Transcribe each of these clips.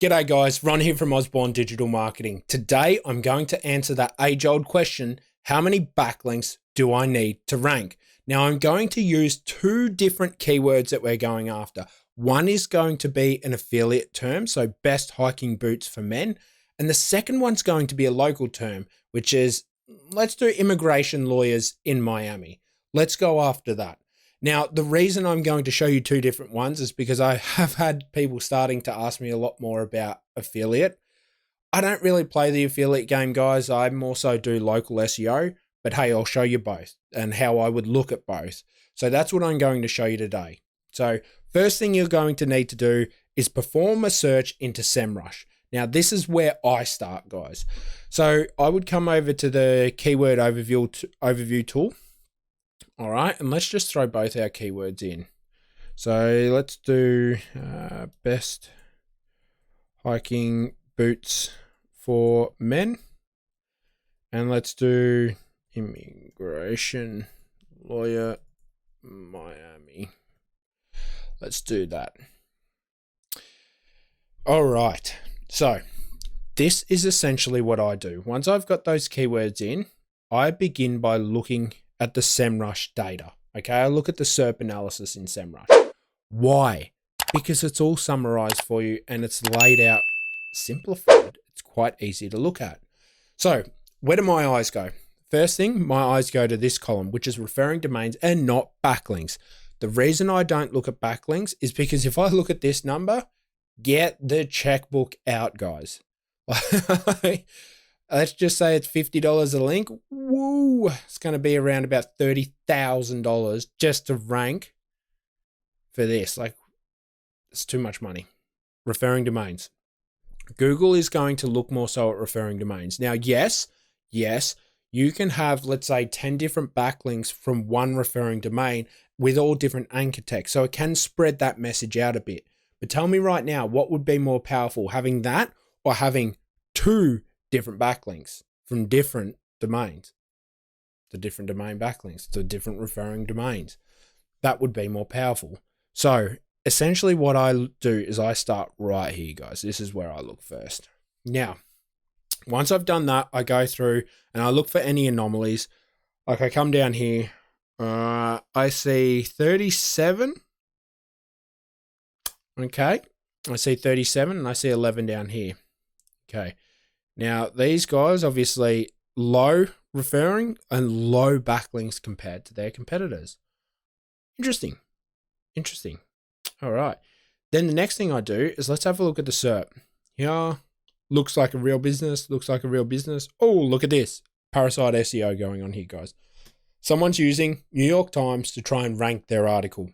G'day guys, Ron here from Osborne Digital Marketing. Today I'm going to answer that age-old question, how many backlinks do I need to rank? Now I'm going to use two different keywords that we're going after. One is going to be an affiliate term, so best hiking boots for men. And the second one's going to be a local term, which is, let's do immigration lawyers in Miami. Let's go after that. Now, the reason I'm going to show you two different ones is because I have had people starting to ask me a lot more about affiliate. I don't really play the affiliate game, guys. I more so do local SEO, but hey, I'll show you both and how I would look at both. So that's what I'm going to show you today. So first thing you're going to need to do is perform a search into SEMrush. Now, this is where I start, guys. So I would come over to the keyword overview tool. All right, and let's just throw both our keywords in. So let's do best hiking boots for men. And let's do immigration lawyer Miami. Let's do that. All right, so this is essentially what I do. Once I've got those keywords in, I begin by looking at the SEMrush data. Okay, I look at the SERP analysis in SEMrush. Why? Because it's all summarized for you and it's laid out simplified. It's quite easy to look at. So where do my eyes go? First thing, my eyes go to this column, which is referring domains and not backlinks. The reason I don't look at backlinks is because if I look at this number, get the checkbook out, guys. Let's just say it's $50 a link. Woo! It's going to be around about $30,000 just to rank for this. Like, it's too much money. Referring domains. Google is going to look more so at referring domains. Now, yes, you can have, let's say, 10 different backlinks from one referring domain with all different anchor text. So it can spread that message out a bit. But tell me right now, what would be more powerful, having that or having two different backlinks from different domains, the different domain backlinks to different referring domains? That would be more powerful. So essentially what I do is I start right here, guys. This is where I look first. Now, once I've done that, I go through and I look for any anomalies. Like I come down here, I see 37. Okay, I see 37 and I see 11 down here. Okay. Now, these guys obviously low referring and low backlinks compared to their competitors. Interesting. All right. Then the next thing I do is let's have a look at the SERP. Yeah, looks like a real business. Oh, look at this. Parasite SEO going on here, guys. Someone's using New York Times to try and rank their article.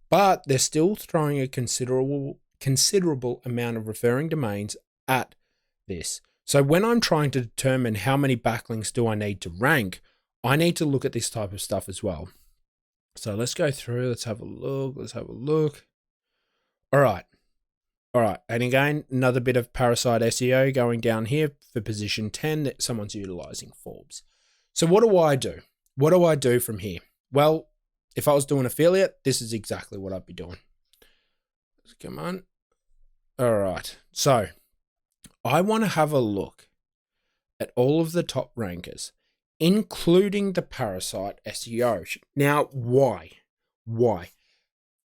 But they're still throwing a considerable amount of referring domains at this. So when I'm trying to determine how many backlinks do I need to rank, I need to look at this type of stuff as well. So let's go through, let's have a look. All right. And again, another bit of parasite SEO going down here for position 10 that someone's utilizing Forbes. So what do I do? What do I do from here? Well, if I was doing affiliate, this is exactly what I'd be doing. Come on. All right. So I want to have a look at all of the top rankers, including the parasite SEO. Now, why?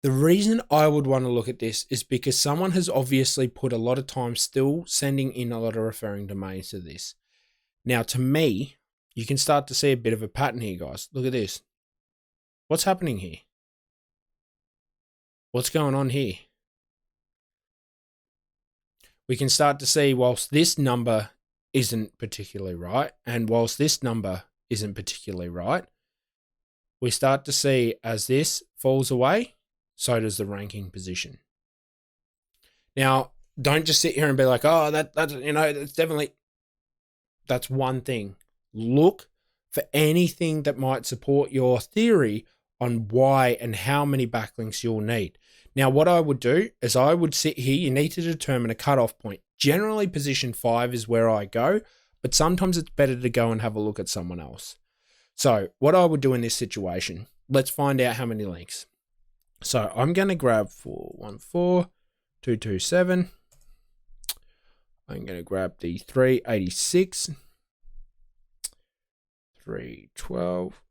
The reason I would want to look at this is because someone has obviously put a lot of time still sending in a lot of referring domains to this. Now, to me, you can start to see a bit of a pattern here, guys. Look at this. What's happening here? What's going on here? We can start to see whilst this number isn't particularly right, and whilst this number isn't particularly right, we start to see as this falls away, so does the ranking position. Now, don't just sit here and be like, oh, that's definitely, that's one thing. Look for anything that might support your theory on why and how many backlinks you'll need. Now, what I would do is I would sit here. You need to determine a cutoff point. Generally, position 5 is where I go, but sometimes it's better to go and have a look at someone else. So what I would do in this situation, let's find out how many links. So I'm going to grab 414227. I'm going to grab the 386, 312,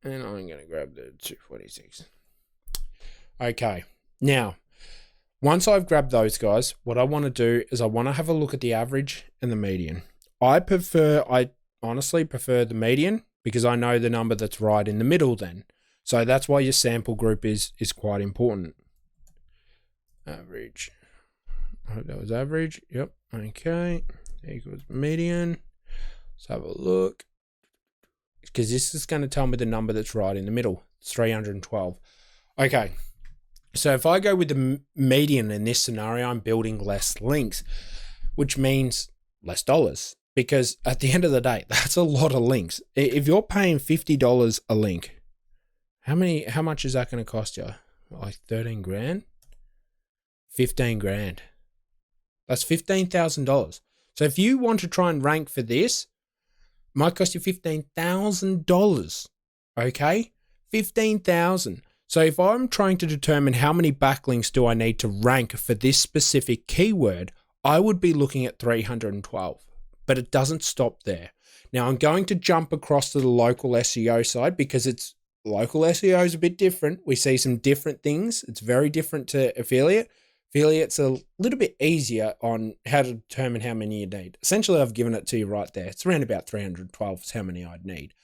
and I'm going to grab the 246. Okay, now, once I've grabbed those guys, what I want to do is I want to have a look at the average and the median. I honestly prefer the median because I know the number that's right in the middle then. So that's why your sample group is quite important. Average. I hope that was average. Yep. Okay. Equals median. Let's have a look. Because this is going to tell me the number that's right in the middle. It's 312. Okay. So if I go with the median in this scenario, I'm building less links, which means less dollars. Because at the end of the day, that's a lot of links. If you're paying $50 a link, how much is that going to cost you? Like 13 grand? 15 grand. That's $15,000. So if you want to try and rank for this, it might cost you $15,000. Okay? 15,000. So if I'm trying to determine how many backlinks do I need to rank for this specific keyword, I would be looking at 312. But it doesn't stop there. Now I'm going to jump across to the local SEO side because local SEO is a bit different. We see some different things. It's very different to affiliate. Affiliate's a little bit easier on how to determine how many you need. Essentially, I've given it to you right there. It's around about 312 is how many I'd need.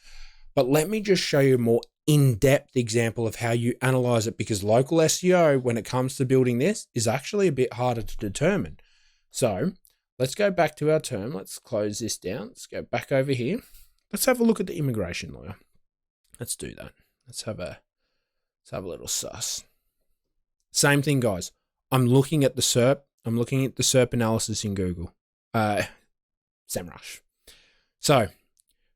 But let me just show you a more in-depth example of how you analyze it, because local SEO, when it comes to building this, is actually a bit harder to determine. So let's go back to our term. Let's close this down. Let's go back over here. Let's have a look at the immigration lawyer. Let's do that. Let's have a little sus. Same thing, guys. I'm looking at the SERP. I'm looking at the SERP analysis in Google. SEMrush. So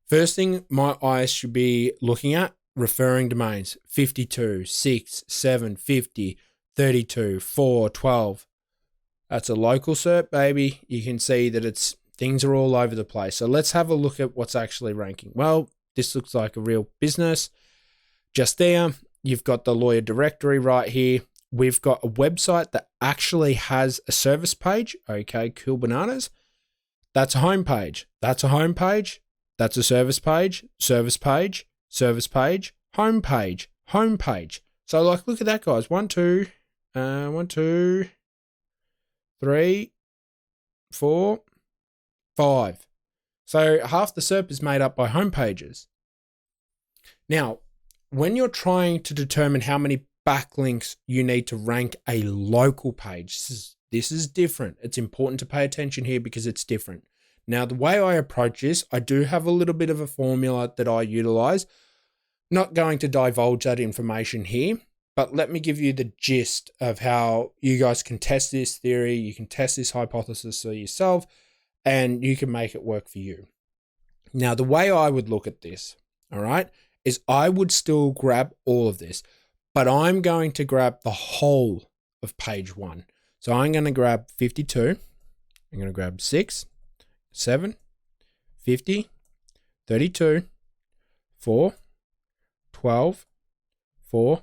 first thing my eyes should be looking at, referring domains, 52, 6, 7, 50, 32, 4, 12. That's a local SERP, baby. You can see that things are all over the place. So let's have a look at what's actually ranking. Well, this looks like a real business. Just there, you've got the lawyer directory right here. We've got a website that actually has a service page. Okay, cool bananas. That's a home page. That's a home page. That's a service page, service page, service page, home page, home page. So like, look at that, guys. 1, 2, 3, 4, 5. So half the SERP is made up by home pages. Now, when you're trying to determine how many backlinks you need to rank a local page, this is different. It's important to pay attention here because it's different. Now, the way I approach this, I do have a little bit of a formula that I utilize. Not going to divulge that information here, but let me give you the gist of how you guys can test this theory. You can test this hypothesis for yourself, and you can make it work for you. Now, the way I would look at this, all right, is I would still grab all of this, but I'm going to grab the whole of page 1. So I'm going to grab 52. I'm going to grab 6, 7, 50, 32, 4, 12, 4,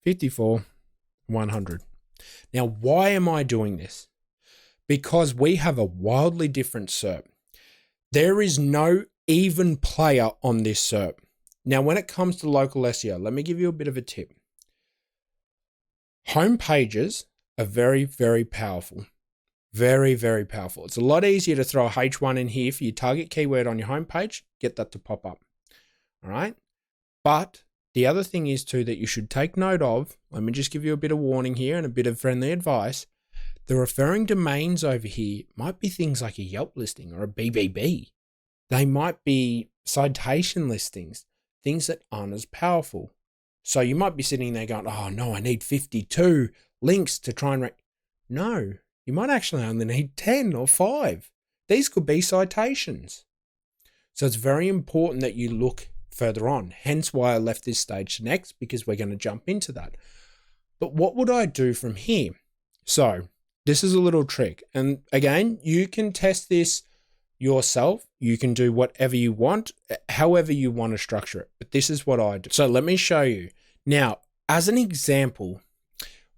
54, 100. Now, why am I doing this? Because we have a wildly different SERP. There is no even player on this SERP. Now, when it comes to local SEO, let me give you a bit of a tip. Home pages are very, very powerful. Very, very powerful. It's a lot easier to throw a H1 in here for your target keyword on your homepage, get that to pop up. All right. But the other thing is too that you should take note of, let me just give you a bit of warning here and a bit of friendly advice. The referring domains over here might be things like a Yelp listing or a BBB. They might be citation listings, things that aren't as powerful. So you might be sitting there going, oh no, I need 52 links to try and rank. No, you might actually only need 10 or 5. These could be citations. So it's very important that you look further on. Hence why I left this stage to next, because we're going to jump into that. But what would I do from here? So this is a little trick. And again, you can test this yourself. You can do whatever you want, however you want to structure it. But this is what I do. So let me show you. Now, as an example,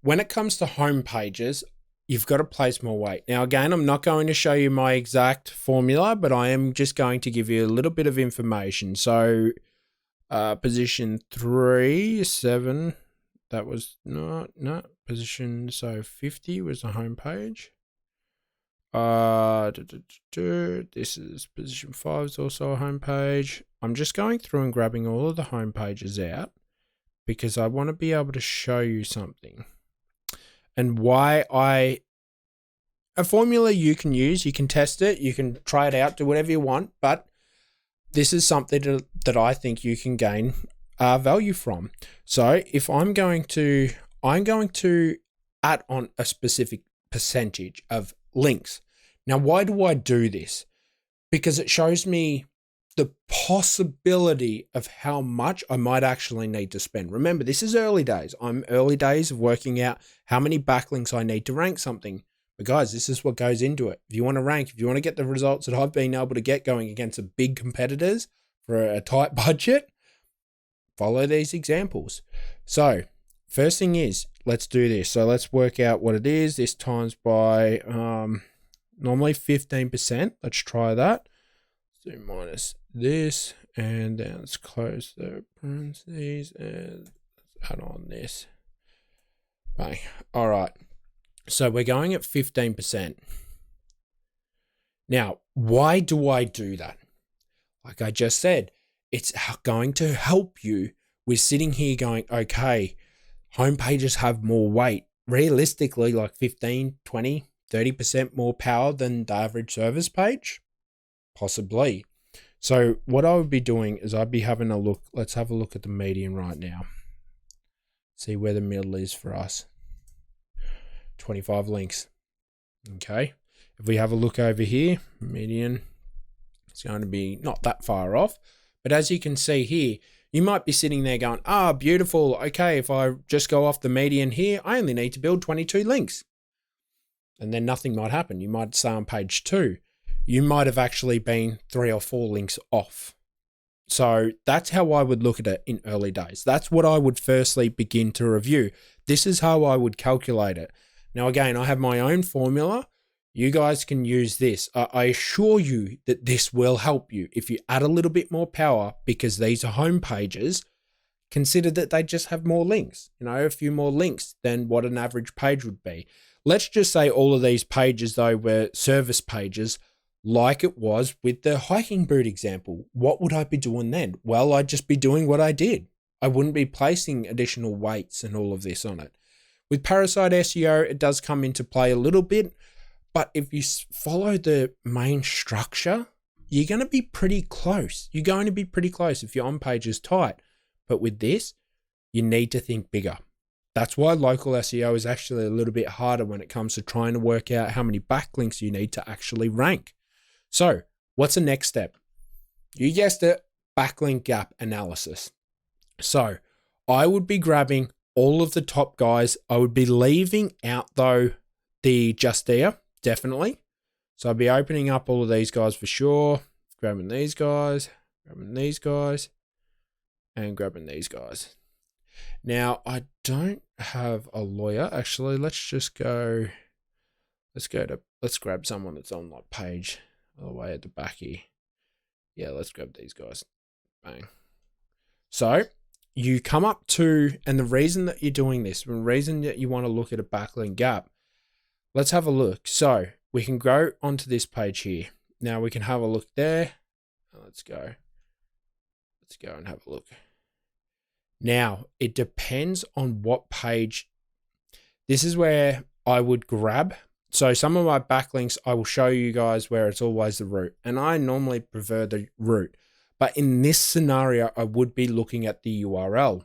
when it comes to home pages, you've got to place more weight. Now, again, I'm not going to show you my exact formula, but I am just going to give you a little bit of information. So position 3, 7, that was not position. So 50 was the home page. This is position 5 is also a home page. I'm just going through and grabbing all of the home pages out because I want to be able to show you something. And why a formula you can use, you can test it, you can try it out, do whatever you want, but this is something that I think you can gain value from. So if I'm going to add on a specific percentage of links. Now, why do I do this? Because it shows me the possibility of how much I might actually need to spend. Remember, this is early days. I'm early days of working out how many backlinks I need to rank something. But guys, this is what goes into it. If you want to rank, if you want to get the results that I've been able to get going against the big competitors for a tight budget, follow these examples. So first thing is, let's do this. So let's work out what it is. This times by normally 15%. Let's try that. So minus this, and then let's close the parentheses and let's add on this. Bang. All right. So we're going at 15%. Now, why do I do that? Like I just said, it's going to help you with sitting here going, okay, home pages have more weight. Realistically, like 15, 20, 30% more power than the average service page. Possibly. So what I would be doing is I'd be having a look. Let's have a look at the median right now. See where the middle is for us. 25 links. Okay. If we have a look over here, median, it's going to be not that far off. But as you can see here, you might be sitting there going, beautiful. Okay, if I just go off the median here, I only need to build 22 links. And then nothing might happen. You might say on page 2, you might have actually been 3 or 4 links off. So that's how I would look at it in early days. That's what I would firstly begin to review. This is how I would calculate it. Now, again, I have my own formula. You guys can use this. I assure you that this will help you. If you add a little bit more power, because these are home pages, consider that they just have more links. A few more links than what an average page would be. Let's just say all of these pages, though, were service pages, like it was with the hiking boot example. What would I be doing then? Well, I'd just be doing what I did. I wouldn't be placing additional weights and all of this on it. With Parasite SEO, it does come into play a little bit, but if you follow the main structure, you're going to be pretty close. You're going to be pretty close if your on-page is tight. But with this, you need to think bigger. That's why local SEO is actually a little bit harder when it comes to trying to work out how many backlinks you need to actually rank. So what's the next step? You guessed it, backlink gap analysis. So I would be grabbing all of the top guys. I would be leaving out, though, the Justia, definitely. So I'd be opening up all of these guys for sure, grabbing these guys, and grabbing these guys. Now, I don't have a lawyer. Actually, let's grab someone that's on like page all the way at the back here. Yeah, let's grab these guys. Bang. So you come up to, and the reason that you're doing this, the reason that you want to look at a backlink gap, let's have a look. So we can go onto this page here. Now we can have a look there. Let's go and have a look. Now, it depends on what page. This is where I would grab. So some of my backlinks, I will show you guys where it's always the root. And I normally prefer the root. But in this scenario, I would be looking at the URL.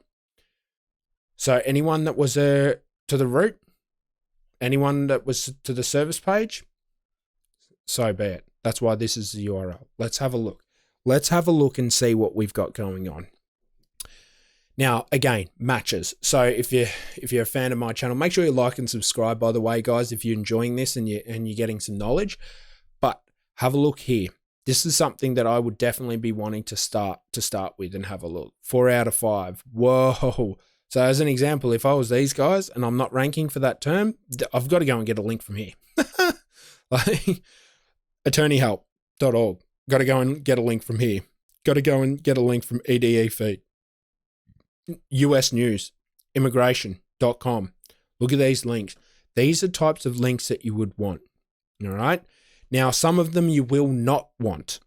So anyone that was to the root, anyone that was to the service page, so be it. That's why this is the URL. Let's have a look. Let's have a look and see what we've got going on. Now, again, matches. So if you're a fan of my channel, make sure you like and subscribe, by the way, guys, if you're enjoying this and you're getting some knowledge. But have a look here. This is something that I would definitely be wanting to start with and have a look. 4 out of 5. Whoa. So as an example, if I was these guys and I'm not ranking for that term, I've got to go and get a link from here. Like attorneyhelp.org. Got to go and get a link from here. Got to go and get a link from EDE feed. US News, immigration.com. Look at these links. These are types of links that you would want. All right. Now, some of them you will not want.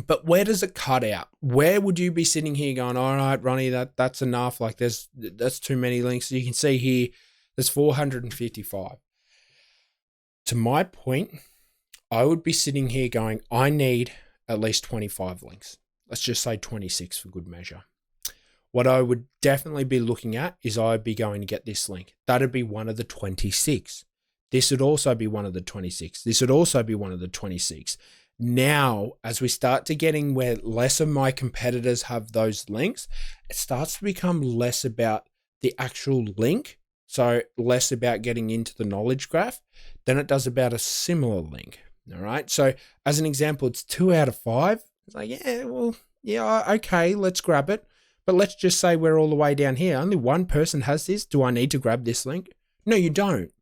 But where does it cut out? Where would you be sitting here going, all right, Ronnie, that's enough. Like that's too many links. You can see here, there's 455. To my point, I would be sitting here going, I need at least 25 links. Let's just say 26 for good measure. What I would definitely be looking at is I'd be going to get this link. That'd be one of the 26. This would also be one of the 26. This would also be one of the 26. Now, as we start to getting where less of my competitors have those links, it starts to become less about the actual link. So less about getting into the knowledge graph than it does about a similar link. All right. So as an example, it's 2 out of 5. It's like, yeah, well, yeah, okay, let's grab it. But let's just say we're all the way down here. Only one person has this. Do I need to grab this link? No, you don't.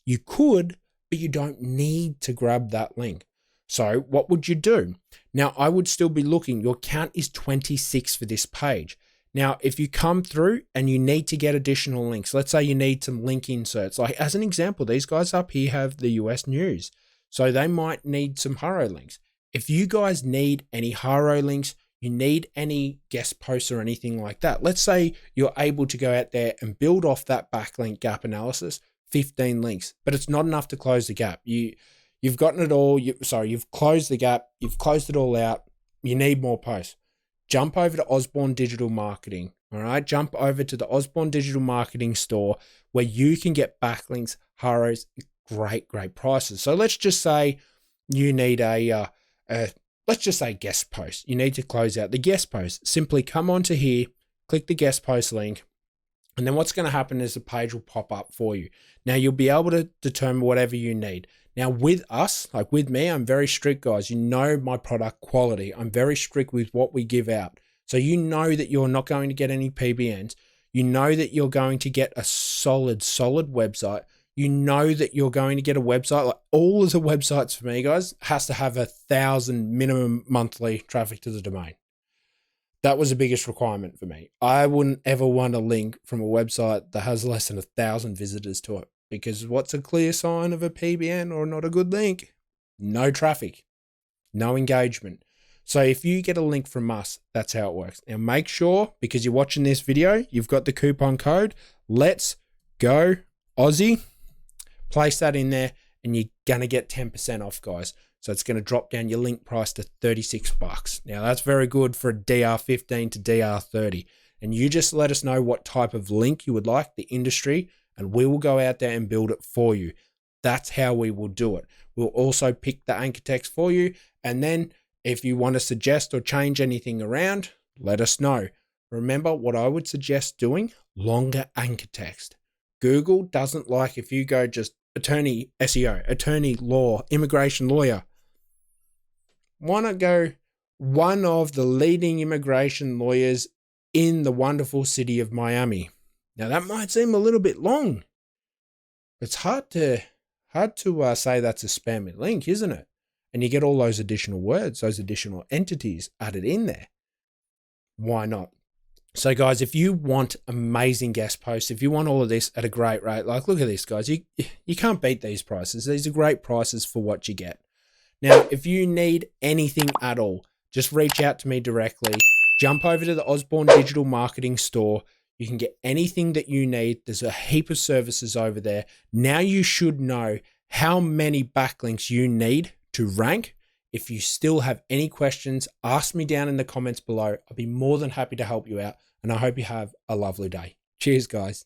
You could, but you don't need to grab that link. So what would you do? Now, I would still be looking. Your count is 26 for this page. Now, if you come through and you need to get additional links, let's say you need some link inserts. Like as an example, these guys up here have the US News. So they might need some Haro links. If you guys need any Haro links, you need any guest posts or anything like that. Let's say you're able to go out there and build off that backlink gap analysis, 15 links, but it's not enough to close the gap. You've gotten it all. You've closed the gap. You've closed it all out. You need more posts. Jump over to Osborne Digital Marketing. All right. Jump over to the Osborne Digital Marketing store where you can get backlinks, Haros, great prices. So let's just say you need let's just say guest post. You need to close out the guest post. Simply come onto here, click the guest post link, and then what's going to happen is the page will pop up for you. Now you'll be able to determine whatever you need. Now with us, like with me, I'm very strict, guys. You know my product quality. I'm very strict with what we give out. So you know that you're not going to get any PBNs. You know that you're going to get a solid website. You know that you're going to get a website. Like all of the websites for me, guys, has to have 1,000 minimum monthly traffic to the domain. That was the biggest requirement for me. I wouldn't ever want a link from a website that has less than 1,000 visitors to it, because what's a clear sign of a PBN or not a good link? No traffic, no engagement. So if you get a link from us, that's how it works. Now make sure, because you're watching this video, you've got the coupon code, Let's Go Aussie. Place that in there and you're going to get 10% off, guys. So it's going to drop down your link price to $36. Now that's very good for a DR15 to DR30. And you just let us know what type of link you would like, the industry, and we will go out there and build it for you. That's how we will do it. We'll also pick the anchor text for you. And then if you want to suggest or change anything around, let us know. Remember what I would suggest doing? Longer anchor text. Google doesn't like if you go just attorney SEO, attorney law, immigration lawyer. Why not go one of the leading immigration lawyers in the wonderful city of Miami? Now that might seem a little bit long. It's hard to say that's a spammy link, isn't it? And you get all those additional words, those additional entities added in there. Why not? So guys, if you want amazing guest posts, if you want all of this at a great rate, like look at this, guys, you can't beat these prices. These are great prices for what you get. Now, if you need anything at all, just reach out to me directly. Jump over to the Osborne Digital Marketing store. You can get anything that you need. There's a heap of services over there. Now you should know how many backlinks you need to rank. If you still have any questions, ask me down in the comments below. I'll be more than happy to help you out. And I hope you have a lovely day. Cheers, guys.